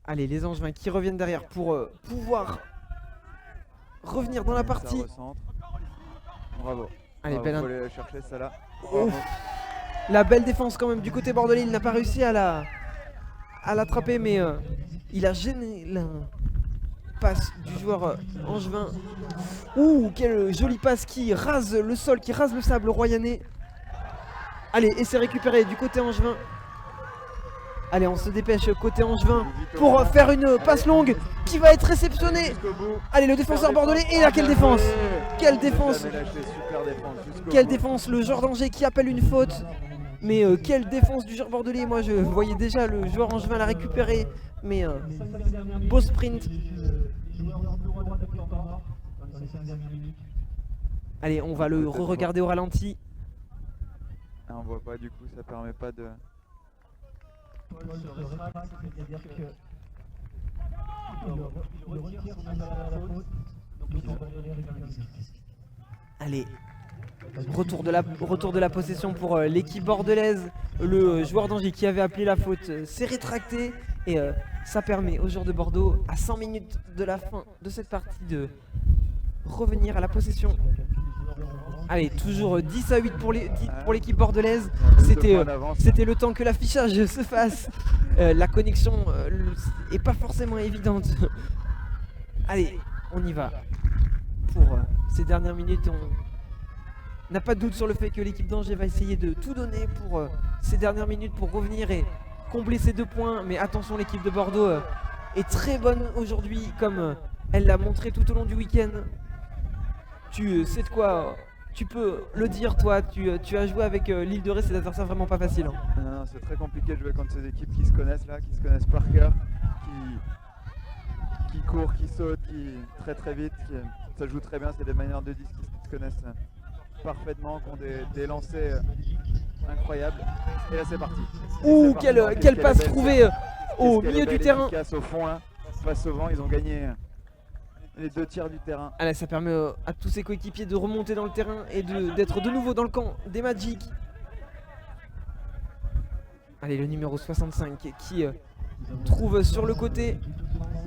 Allez, les angevins qui reviennent derrière pour pouvoir revenir dans la partie. Bravo. Allez, bravo, faut aller la chercher celle-là. La belle défense quand même du côté bordelais. Il n'a pas réussi à l'attraper, mais il a gêné la passe du joueur angevin. Ouh, quelle jolie passe qui rase le sol, qui rase le sable royanais. Allez, et c'est récupéré du côté angevin. Allez, on se dépêche côté angevin pour faire une passe longue qui va être réceptionnée. Allez, le défenseur bordelais. Et là, quelle défense! Quelle défense! Quelle défense! Le joueur d'Angers qui appelle une faute. Mais quelle défense du joueur bordelais! Moi, je voyais déjà le joueur angevin la récupérer. Mais beau sprint. Allez, on va le re-regarder au ralenti. Ah, on voit pas, du coup, ça permet pas de... Allez, retour de la possession pour l'équipe bordelaise. Le joueur d'Angers qui avait appelé la faute s'est rétracté et ça permet aux joueurs de Bordeaux, à 100 minutes de la fin de cette partie, de revenir à la possession. Allez, toujours 10-8 pour l'équipe bordelaise. C'était le temps que l'affichage se fasse. La connexion est pas forcément évidente. Allez, on y va. Pour ces dernières minutes, n'a pas de doute sur le fait que l'équipe d'Angers va essayer de tout donner pour ces dernières minutes pour revenir et combler ces 2 points. Mais attention, l'équipe de Bordeaux est très bonne aujourd'hui, comme elle l'a montré tout au long du week-end. Tu sais de quoi tu peux le dire, toi, tu as joué avec l'Île de Ré, c'est des adversaires vraiment pas faciles. Hein. Non, c'est très compliqué de jouer contre ces équipes qui se connaissent là, qui se connaissent par cœur, qui courent, qui sautent, qui très vite, ça joue très bien, c'est des manières de 10 qui se connaissent parfaitement, qui ont des lancers incroyables. Et là c'est parti. Ouh, quelle passe trouvée au milieu du terrain. Efficace au fond là, face au vent, ils ont gagné les 2 tiers du terrain. Allez, ça permet à tous ses coéquipiers de remonter dans le terrain et d'être de nouveau dans le camp des Magic. Allez, le numéro 65 qui trouve sur le côté.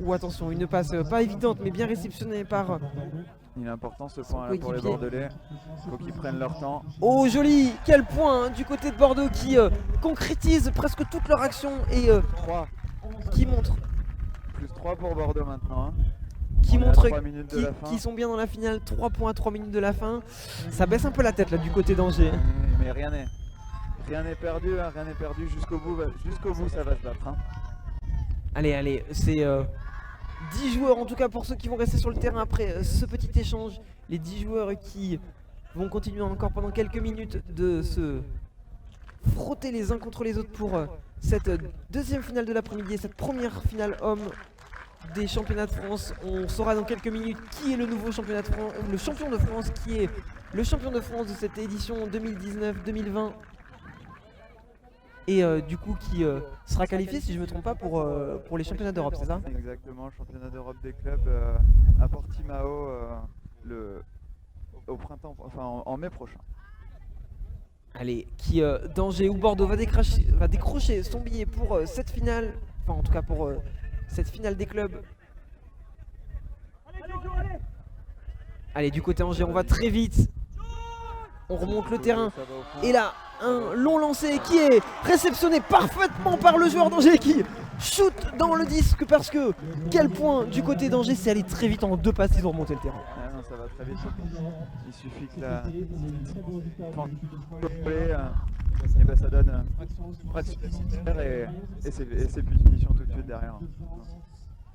Ou attention, une passe pas évidente mais bien réceptionnée par... Il est important ce point là pour les Bordelais. Il faut qu'ils prennent leur temps. Oh joli, quel point hein, du côté de Bordeaux qui concrétise presque toute leur action et 3. Qui montre Plus 3 pour Bordeaux maintenant. Hein. Qui On est à montre 3 minutes de la fin. qui sont bien dans la finale. 3 points à 3 minutes de la fin. Ça baisse un peu la tête là du côté d'Angers. Mais rien n'est perdu, hein, rien n'est perdu jusqu'au bout ça va se battre. Hein. Allez, c'est 10 joueurs en tout cas pour ceux qui vont rester sur le terrain après ce petit échange. Les 10 joueurs qui vont continuer encore pendant quelques minutes de se frotter les uns contre les autres pour cette 2e finale de l'après-midi et cette première finale homme des championnats de France. On saura dans quelques minutes qui est le nouveau championnat de France, le champion de France, qui est le champion de France de cette édition 2019-2020. Et du coup qui sera qualifié, si je ne me trompe pas, pour les championnats d'Europe, c'est ça? Exactement, le championnat d'Europe des clubs à Portimao au printemps, enfin en mai prochain. Allez, qui d'Angers ou Bordeaux va décrocher son billet pour cette finale, enfin en tout cas pour cette finale des clubs. Allez, du côté Angers, on va très vite. On remonte le terrain. Et là, un long lancer qui est réceptionné parfaitement par le joueur d'Angers qui shoot dans le disque parce que quel point du côté d'Angers, c'est allé très vite en 2 passes, ils ont remonté le terrain. Ah non, ça va très vite. Il suffit que la et ben ça donne et c'est plus de finition tout de suite derrière.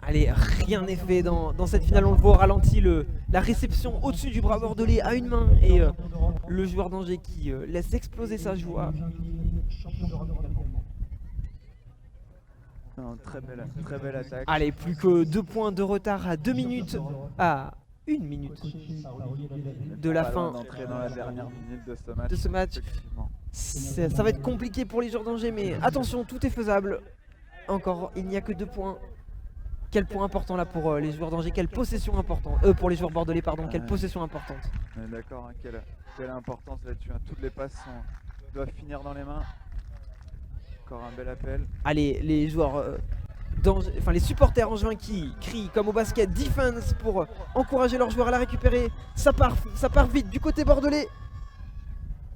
Allez, rien n'est fait dans cette finale, on le voit au ralenti, la réception au-dessus du bras bordelais à une main et le joueur d'Angers qui laisse exploser sa joie. Non, très belle attaque. Allez, plus que 2 points de retard à 2 minutes, à 1 minute de la fin d'entrer dans la dernière minute de ce match. Ça va être compliqué pour les joueurs d'Angers, mais attention, tout est faisable. Encore, il n'y a que 2 points. Quel point important là pour les joueurs d'Angers, quelle possession importante, pour les joueurs bordelais pardon, quelle possession importante. On est d'accord, hein, quelle importance là-dessus, hein. Toutes les passes doivent finir dans les mains. Encore un bel appel. Allez, les joueurs enfin les supporters angevins qui crient comme au basket defense pour encourager leurs joueurs à la récupérer. Ça part vite du côté bordelais.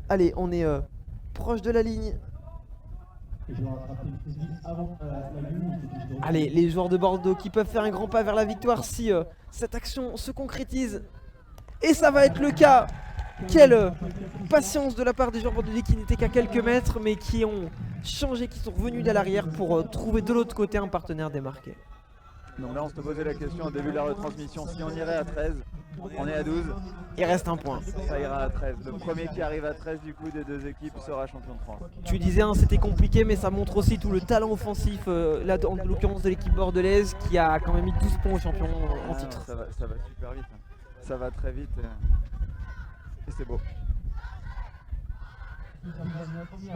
Allez, on est proche de la ligne. Allez, les joueurs de Bordeaux qui peuvent faire un grand pas vers la victoire si cette action se concrétise. Et ça va être le cas. Quelle patience de la part des joueurs bordelais qui n'étaient qu'à quelques mètres mais qui ont changé, qui sont revenus à l'arrière pour trouver de l'autre côté un partenaire démarqué. Donc là on se posait la question au début de la retransmission, si on irait à 13, on est à 12. Il reste un point. Ça ira à 13. Le premier qui arrive à 13 du coup des 2 équipes sera champion de France. Tu disais hein, c'était compliqué mais ça montre aussi tout le talent offensif, là en l'occurrence de l'équipe bordelaise qui a quand même mis 12 points au champion en titre. Ça va super vite, hein. Ça va très vite et c'est beau.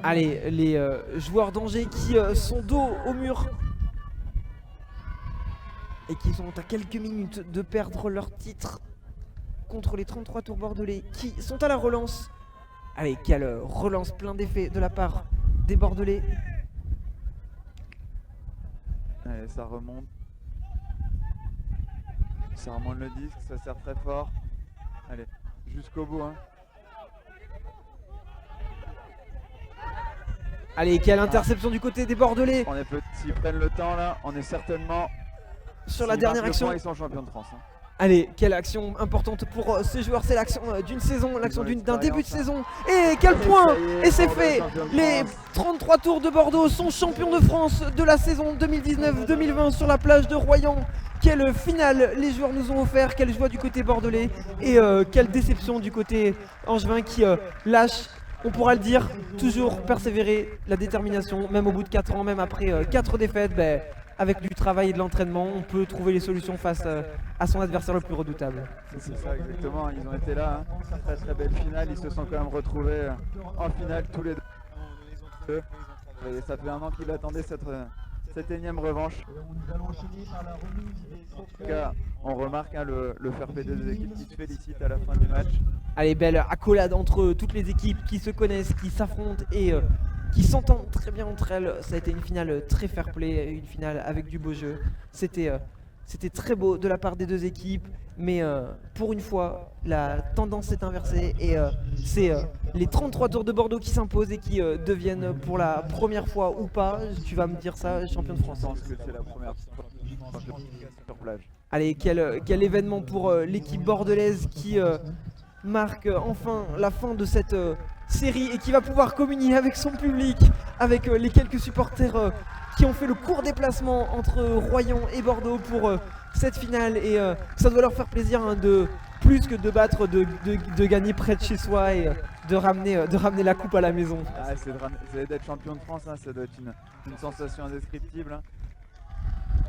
Allez, les joueurs d'Angers qui sont dos au mur et qui sont à quelques minutes de perdre leur titre contre les 33 tours bordelais qui sont à la relance. Allez, quelle relance plein d'effets de la part des Bordelais. Allez, ça remonte. Ça remonte le disque, ça serre très fort. Allez, jusqu'au bout, hein. Allez, quelle interception du côté des Bordelais. S'ils prennent le temps là, on est certainement sur la dernière action. Ils sont champions de France. Hein. Allez, quelle action importante pour ces joueurs, c'est l'action d'une saison, l'action d'un début de saison. Et quel point! Et c'est fait! Les 33 tours de Bordeaux sont champions de France de la saison 2019-2020 sur la plage de Royan. Quelle finale les joueurs nous ont offert, quelle joie du côté bordelais et quelle déception du côté angevin qui lâche, on pourra le dire, toujours persévérer, la détermination, même au bout de 4 ans, même après 4 défaites, avec du travail et de l'entraînement, on peut trouver les solutions face à son adversaire le plus redoutable. C'est ça exactement, ils ont été là, hein. Très très belle finale, ils se sont quand même retrouvés en finale tous les deux. Et ça fait un an qu'ils attendaient cette énième revanche. En tout cas, on remarque le fair play des deux équipes qui se félicitent à la fin du match. Allez, belle accolade entre toutes les équipes qui se connaissent, qui s'affrontent et qui s'entendent très bien entre elles. Ça a été une finale très fair play, une finale avec du beau jeu. C'était très beau de la part des deux équipes, mais pour une fois, la tendance s'est inversée et c'est les 33 tours de Bordeaux qui s'imposent et qui deviennent pour la première fois ou pas, tu vas me dire ça, champion de France. Je pense que c'est la première fois sur plage. Allez, quel événement pour l'équipe bordelaise qui marque enfin la fin de cette série et qui va pouvoir communier avec son public, avec les quelques supporters qui ont fait le court déplacement entre Royan et Bordeaux pour cette finale et ça doit leur faire plaisir hein, de plus que de battre, de gagner près de chez soi et de ramener la coupe à la maison. Ah, c'est d'être champion de France, hein, ça doit être une sensation indescriptible. Hein.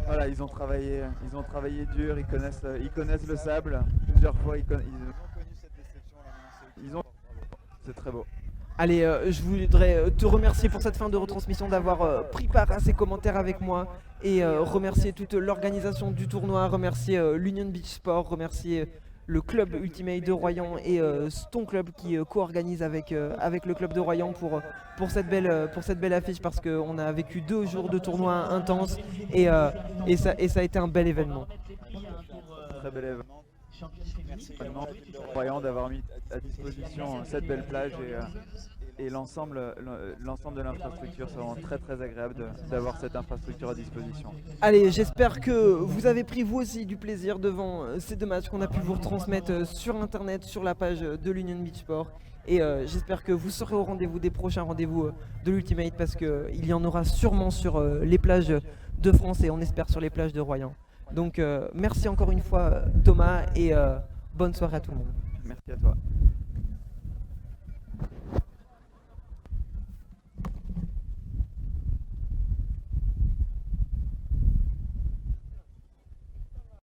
Voilà, ils ont travaillé dur, ils connaissent le sable plusieurs fois, c'est très beau. Allez, je voudrais te remercier pour cette fin de retransmission, d'avoir pris part à ces commentaires avec moi et remercier toute l'organisation du tournoi, remercier l'Union Beach Sport, remercier le club Ultimate de Royan et ton club qui co-organise avec le club de Royan pour cette belle affiche parce qu'on a vécu 2 jours de tournoi intense et ça a été un bel événement. Très bel événement. Royan d'avoir mis à disposition cette belle plage et l'ensemble de l'infrastructure, c'est vraiment très très agréable d'avoir cette infrastructure à disposition. Allez, j'espère que vous avez pris vous aussi du plaisir devant ces 2 matchs qu'on a pu vous retransmettre sur internet, sur la page de l'Union Beach Sport. Et j'espère que vous serez au rendez-vous des prochains rendez-vous de l'Ultimate parce qu'il y en aura sûrement sur les plages de France et on espère sur les plages de Royan. Donc merci encore une fois Thomas et bonne soirée à tout le monde. Merci à toi.